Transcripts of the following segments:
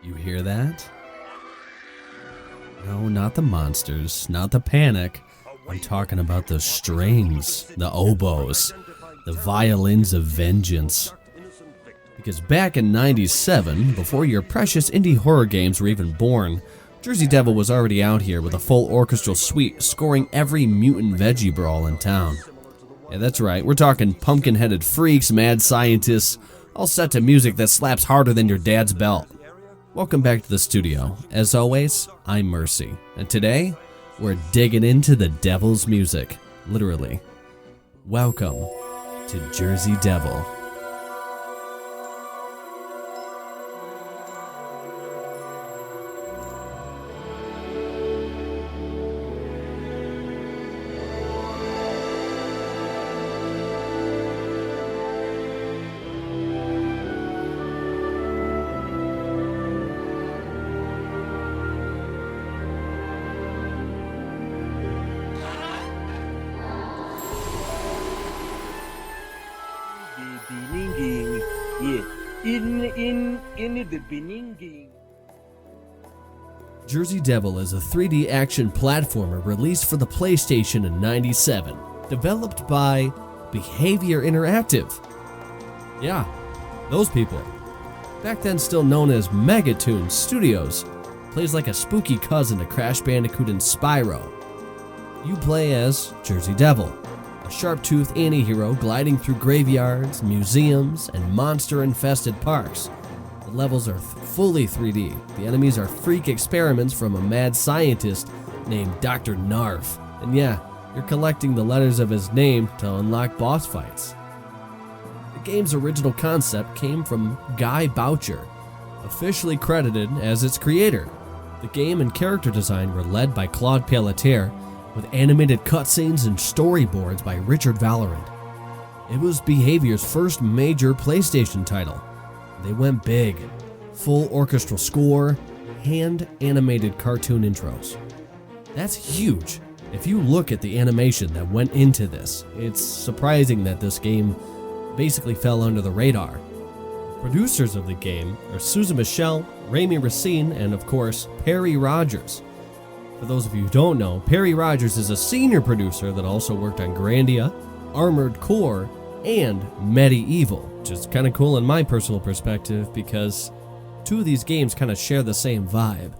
You hear that? No, not the monsters, not the panic. I'm talking about the strings, the oboes, the violins of vengeance. Because back in '97, before your precious indie horror games were even born, Jersey Devil was already out here with a full orchestral suite scoring every mutant veggie brawl in town. Yeah, that's right, we're talking pumpkin-headed freaks, mad scientists, all set to music that slaps harder than your dad's belt. Welcome back to the studio. As always, I'm Mercy, and today, we're digging into the devil's music, literally. Welcome to Jersey Devil. Jersey Devil is a 3D action platformer released for the PlayStation in '97, developed by Behavior Interactive. Yeah, those people. Back then still known as Megatoon Studios, plays like a spooky cousin to Crash Bandicoot and Spyro. You play as Jersey Devil, a sharp-toothed anti-hero gliding through graveyards, museums, and monster-infested parks. The levels are fully 3D. The enemies are freak experiments from a mad scientist named Dr. Narf. And yeah, you're collecting the letters of his name to unlock boss fights. The game's original concept came from Guy Boucher, officially credited as its creator. The game and character design were led by Claude Pelletier, with animated cutscenes and storyboards by Richard Valorant. It was Behavior's first major PlayStation title. They went big. Full orchestral score, hand-animated cartoon intros. That's huge. If you look at the animation that went into this, it's surprising that this game basically fell under the radar. Producers of the game are Susan Michelle, Rami Racine, and of course, Perry Rogers. For those of you who don't know, Perry Rogers is a senior producer that also worked on Grandia, Armored Core, and Medieval, which is kind of cool in my personal perspective because two of these games kind of share the same vibe.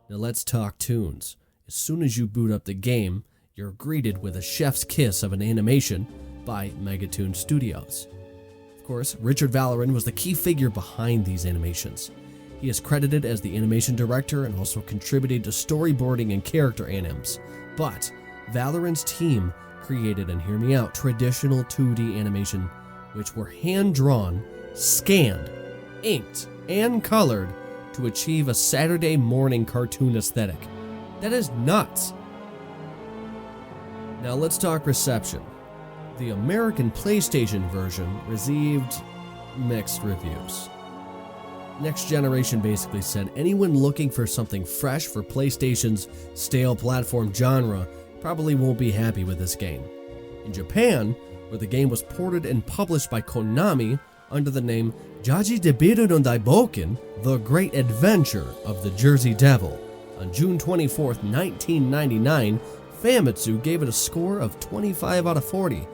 Now let's talk tunes. As soon as you boot up the game, you're greeted with a chef's kiss of an animation by Megatoon Studios. Of course, Richard Valorant was the key figure behind these animations. He is credited as the animation director and also contributed to storyboarding and character anims. But Valorant's team created, and hear me out, traditional 2D animation, which were hand-drawn, scanned, inked, and colored to achieve a Saturday morning cartoon aesthetic. That is nuts! Now let's talk reception. The American PlayStation version received mixed reviews. Next Generation basically said anyone looking for something fresh for PlayStation's stale platform genre probably won't be happy with this game. In Japan, where the game was ported and published by Konami under the name Jaji Debiru no Daiboken, The Great Adventure of the Jersey Devil, on June 24th, 1999, Famitsu gave it a score of 25 out of 40.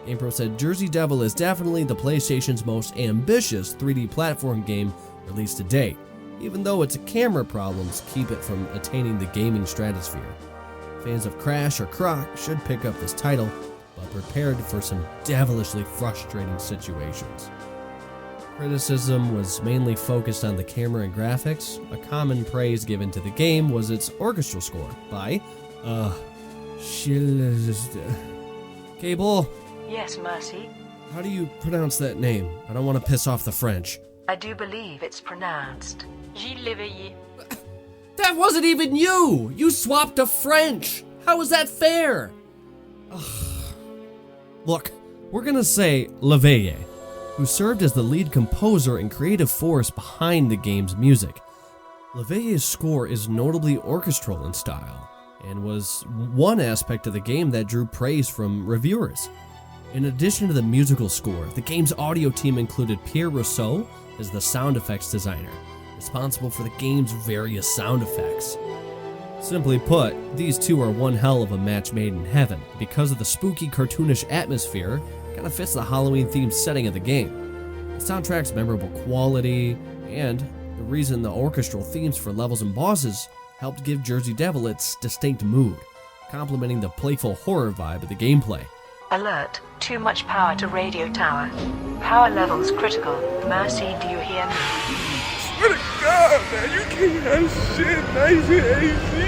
GamePro said Jersey Devil is definitely the PlayStation's most ambitious 3D platform game released to date, even though its camera problems keep it from attaining the gaming stratosphere. Fans of Crash or Croc should pick up this title, but prepared for some devilishly frustrating situations. Criticism was mainly focused on the camera and graphics. A common praise given to the game was its orchestral score by, Cable? Yes, Mercy? How do you pronounce that name? I don't want to piss off the French. I do believe it's pronounced Gilles Léveillé. That wasn't even you! You swapped to French! How is that fair? Look, we're gonna say Léveillé, who served as the lead composer and creative force behind the game's music. Léveillé's score is notably orchestral in style, and was one aspect of the game that drew praise from reviewers. In addition to the musical score, the game's audio team included Pierre Rousseau as the sound effects designer, responsible for the game's various sound effects. Simply put, these two are one hell of a match made in heaven. Because of the spooky, cartoonish atmosphere, kinda fits the Halloween-themed setting of the game. The soundtrack's memorable quality, and the reason the orchestral themes for levels and bosses helped give Jersey Devil its distinct mood, complementing the playful horror vibe of the gameplay. Alert. Too much power to radio tower. Power levels critical. Mercy, do you hear me? Swear to God, man, you can't have shit nice and AC.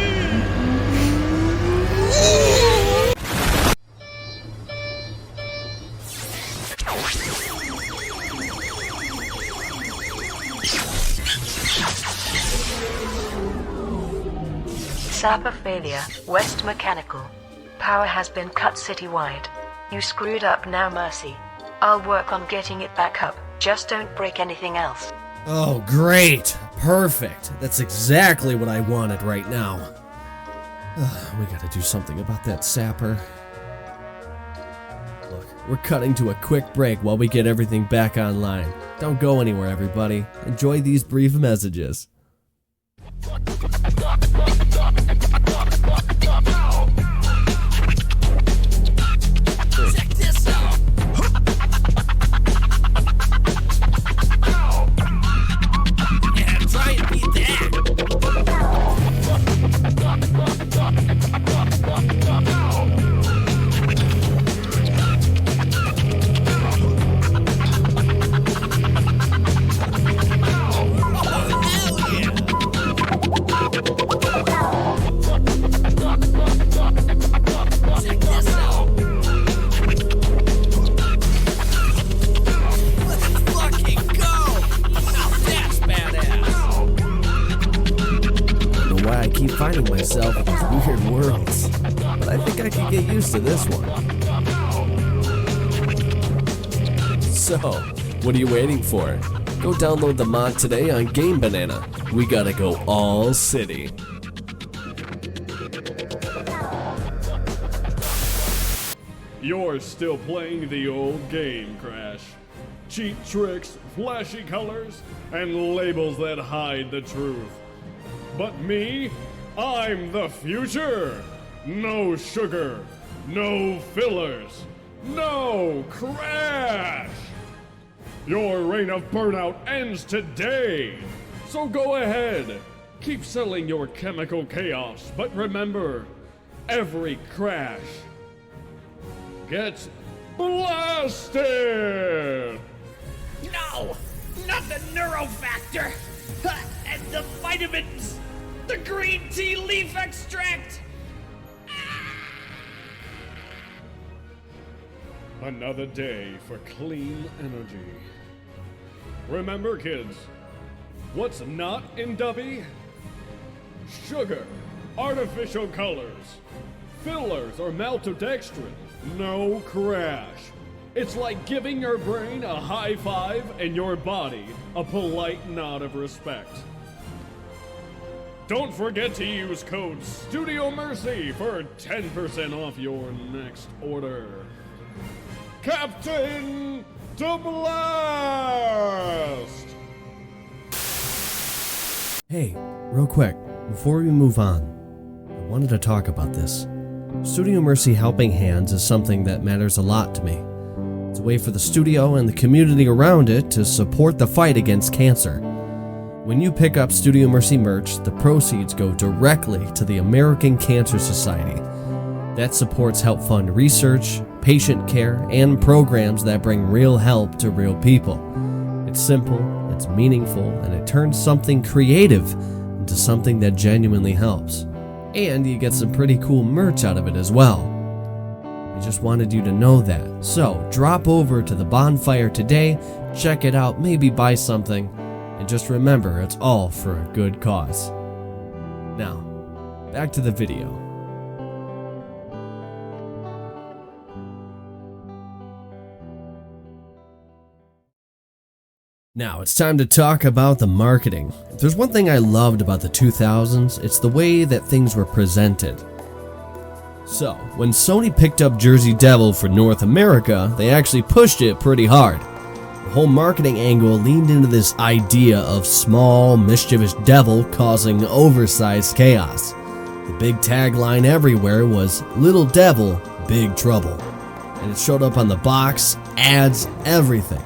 Sapper failure. West Mechanical. Power has been cut citywide. You screwed up now, Mercy. I'll work on getting it back up. Just don't break anything else. Oh, great. Perfect. That's exactly what I wanted right now. We gotta do something about that sapper. Look, we're cutting to a quick break while we get everything back online. Don't go anywhere, everybody. Enjoy these brief messages. Finding myself in these weird worlds, but I think I can get used to this one. So, what are you waiting for? Go download the mod today on Game Banana. We gotta go all city. You're still playing the old game, Crash. Cheap tricks, flashy colors, and labels that hide the truth. But me? I'm the future! No sugar, no fillers, no crash! Your reign of burnout ends today! So go ahead, keep selling your chemical chaos, but remember, every crash gets blasted! No! Not the neurofactor! And the vitamins! The green tea leaf extract! Another day for clean energy. Remember, kids, what's not in Dubby? Sugar, artificial colors, fillers, or maltodextrin. No crash. It's like giving your brain a high five and your body a polite nod of respect. Don't forget to use code STUDIOMERCY for 10% off your next order. Captain to blast! Hey, real quick, before we move on, I wanted to talk about this. Studio Mercy Helping Hands is something that matters a lot to me. It's a way for the studio and the community around it to support the fight against cancer. When you pick up Studio Mercy merch, the proceeds go directly to the American Cancer Society. That supports help fund research, patient care, and programs that bring real help to real people. It's simple, it's meaningful, and it turns something creative into something that genuinely helps. And you get some pretty cool merch out of it as well. I just wanted you to know that. So, drop over to the bonfire today, check it out, maybe buy something, and just remember, it's all for a good cause. Now, back to the video. Now, it's time to talk about the marketing. If there's one thing I loved about the 2000s, it's the way that things were presented. So, when Sony picked up Jersey Devil for North America, they actually pushed it pretty hard. The The whole marketing angle leaned into this idea of small, mischievous devil causing oversized chaos. The big tagline everywhere was "Little Devil, Big Trouble," and it showed up on the box, ads, everything.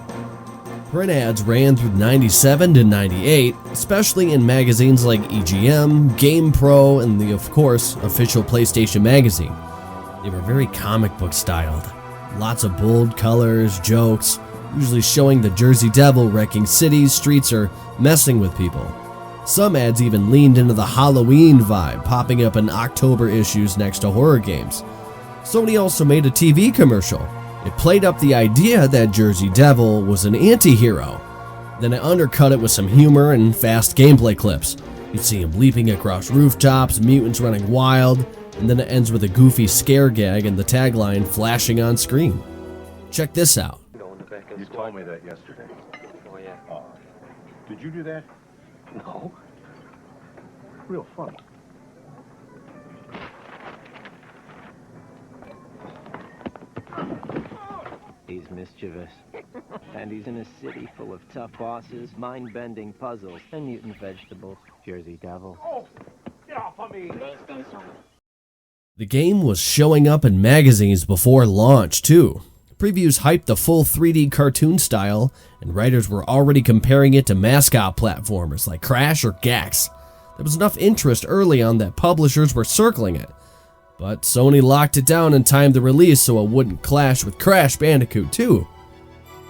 Print ads ran through 97 to 98, especially in magazines like EGM, Game Pro, and the, of course, official PlayStation magazine. They were very comic book styled. Lots of bold colors, jokes, usually showing the Jersey Devil wrecking cities, streets, or messing with people. Some ads even leaned into the Halloween vibe, popping up in October issues next to horror games. Sony also made a TV commercial. It played up the idea that Jersey Devil was an anti-hero. Then it undercut it with some humor and fast gameplay clips. You'd see him leaping across rooftops, mutants running wild, and then it ends with a goofy scare gag and the tagline flashing on screen. Check this out. You told me that yesterday. Oh, yeah. Did you do that? No. Real funny. He's mischievous. And he's in a city full of tough bosses, mind-bending puzzles, and mutant vegetables. Jersey Devil. Oh, get off of me! The game was showing up in magazines before launch, too. Previews hyped the full 3D cartoon style, and writers were already comparing it to mascot platformers like Crash or Gax. There was enough interest early on that publishers were circling it. But Sony locked it down and timed the release so it wouldn't clash with Crash Bandicoot 2.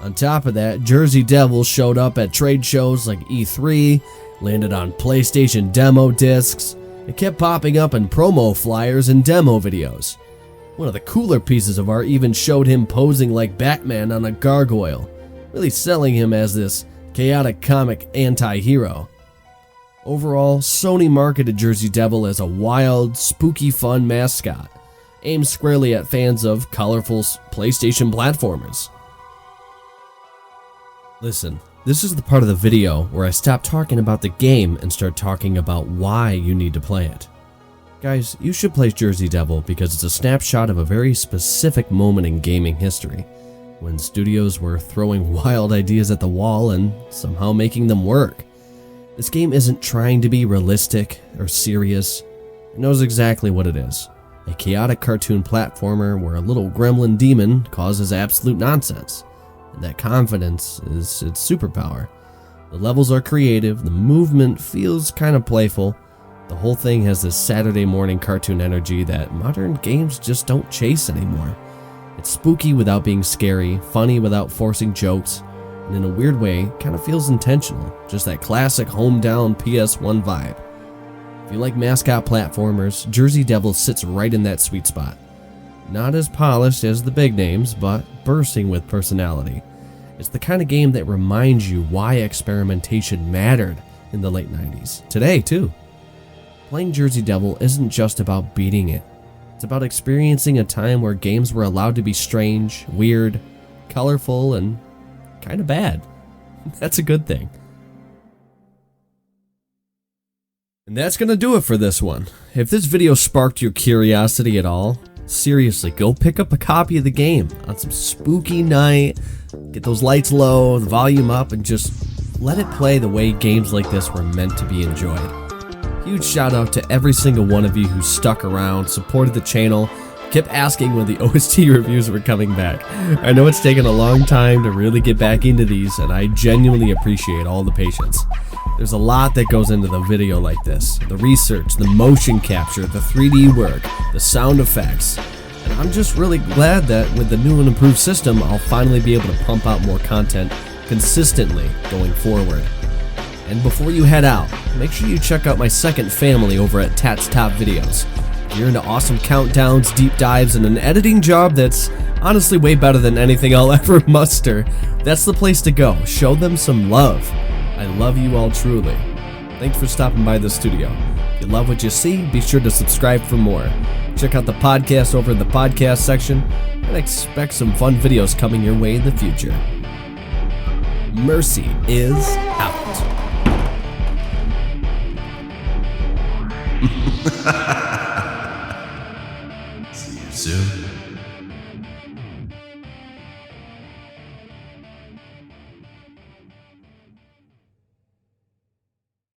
On top of that, Jersey Devil showed up at trade shows like E3, landed on PlayStation demo discs, it kept popping up in promo flyers and demo videos. One of the cooler pieces of art even showed him posing like Batman on a gargoyle, really selling him as this chaotic comic anti-hero. Overall, Sony marketed Jersey Devil as a wild, spooky fun mascot, aimed squarely at fans of colorful PlayStation platformers. Listen, this is the part of the video where I stop talking about the game and start talking about why you need to play it. Guys, you should play Jersey Devil because it's a snapshot of a very specific moment in gaming history, when studios were throwing wild ideas at the wall and somehow making them work. This game isn't trying to be realistic or serious. It knows exactly what it is. A chaotic cartoon platformer where a little gremlin demon causes absolute nonsense. And that confidence is its superpower. The levels are creative, the movement feels kind of playful. The whole thing has this Saturday morning cartoon energy that modern games just don't chase anymore. It's spooky without being scary, funny without forcing jokes, and in a weird way, kind of feels intentional, just that classic home-down PS1 vibe. If you like mascot platformers, Jersey Devil sits right in that sweet spot. Not as polished as the big names, but bursting with personality. It's the kind of game that reminds you why experimentation mattered in the late 90s. Today, too. Playing Jersey Devil isn't just about beating it. It's about experiencing a time where games were allowed to be strange, weird, colorful, and kind of bad. That's a good thing. And that's gonna do it for this one. If this video sparked your curiosity at all, seriously, go pick up a copy of the game on some spooky night, get those lights low, the volume up, and just let it play the way games like this were meant to be enjoyed. Huge shout out to every single one of you who stuck around, supported the channel, kept asking when the OST reviews were coming back. I know it's taken a long time to really get back into these, and I genuinely appreciate all the patience. There's a lot that goes into the video like this. The research, the motion capture, the 3D work, the sound effects. And I'm just really glad that with the new and improved system, I'll finally be able to pump out more content consistently going forward. And before you head out, make sure you check out my second family over at Tat's Top Videos. If you're into awesome countdowns, deep dives, and an editing job that's honestly way better than anything I'll ever muster, that's the place to go. Show them some love. I love you all truly. Thanks for stopping by the studio. If you love what you see, be sure to subscribe for more. Check out the podcast over in the podcast section, and expect some fun videos coming your way in the future. Mercy is out.